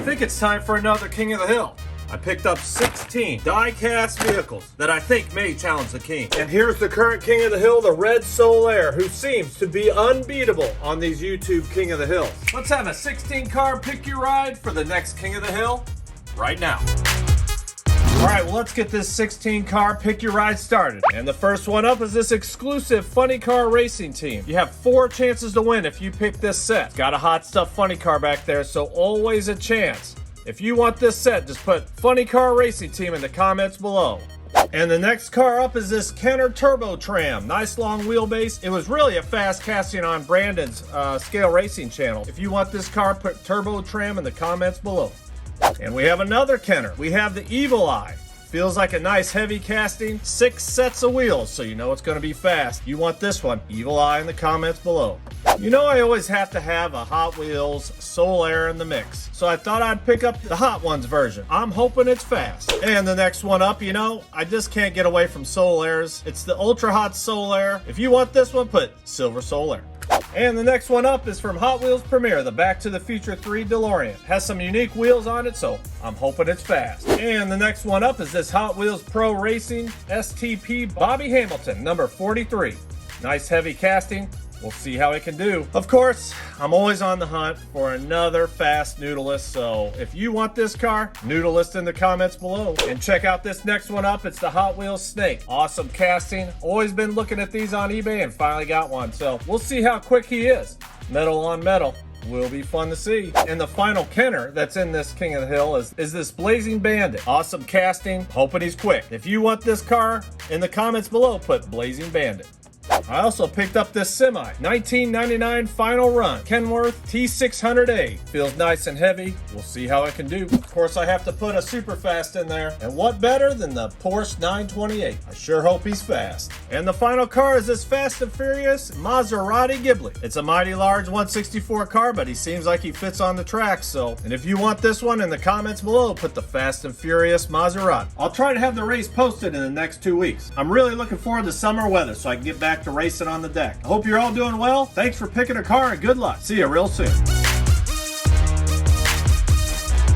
think it's time for another King of the Hill. I picked up 16 die-cast vehicles that I think may challenge the king. And here's the current King of the Hill, the red Solaire, who seems to be unbeatable on these YouTube King of the Hills. Let's have a 16 car pick your ride for the next King of the Hill right now. All right, well, let's get this 16 car pick your ride started. And the first one up is this exclusive funny car racing team. You have 4 chances to win if you pick this set. It's got a hot stuff funny car back there, so always a chance. If you want this set, just put funny car racing team in the comments below. And the next car up is this KITT Turbo Tram. Nice long wheelbase. It was really a fast casting on Brandon's Scale Racing channel. If you want this car, put Turbo Tram in the comments below. And we have another KITT. We have the Evil Eye. Feels like a nice heavy casting. 6 sets of wheels, so you know it's going to be fast. You want this one, Evil Eye, in the comments below. You know I always have to have a Hot Wheels Solaire in the mix, so I thought I'd pick up the Hot Ones version. I'm hoping it's fast. And the next one up, you know, I just can't get away from Solaires. It's the Ultra Hot Solaire. If you want this one, put Silver Solaire. And the next one up is from Hot Wheels Premier, the Back to the Future 3 Delorean. Has some unique wheels on it, so I'm hoping it's fast. And the next one up is this Hot Wheels Pro Racing STP Bobby Hamilton, number 43. Nice heavy casting. We'll see how it can do. Of course, I'm always on the hunt for another fast noodleist, so if you want this car, noodleist in the comments below. And check out this next one up. It's the Hot Wheels Snake. Awesome casting. Always been looking at these on eBay and finally got one, so we'll see how quick he is. Metal on metal. Will be fun to see. And the final KITT that's in this King of the Hill is this Blazing Bandit. Awesome casting. Hoping he's quick. If you want this car, in the comments below, put Blazing Bandit. I also picked up this semi, 1999 final run, Kenworth T600A. Feels nice and heavy. We'll see how it can do. Of course, I have to put a super fast in there. And what better than the Porsche 928? I sure hope he's fast. And the final car is this Fast and Furious Maserati Ghibli. It's a mighty large 164 car, but he seems like he fits on the track, so. And if you want this one, in the comments below, put the Fast and Furious Maserati. I'll try to have the race posted in the next 2 weeks. I'm really looking forward to summer weather so I can get back to racing on the deck. I hope you're all doing well. Thanks for picking a car and good luck. See you real soon.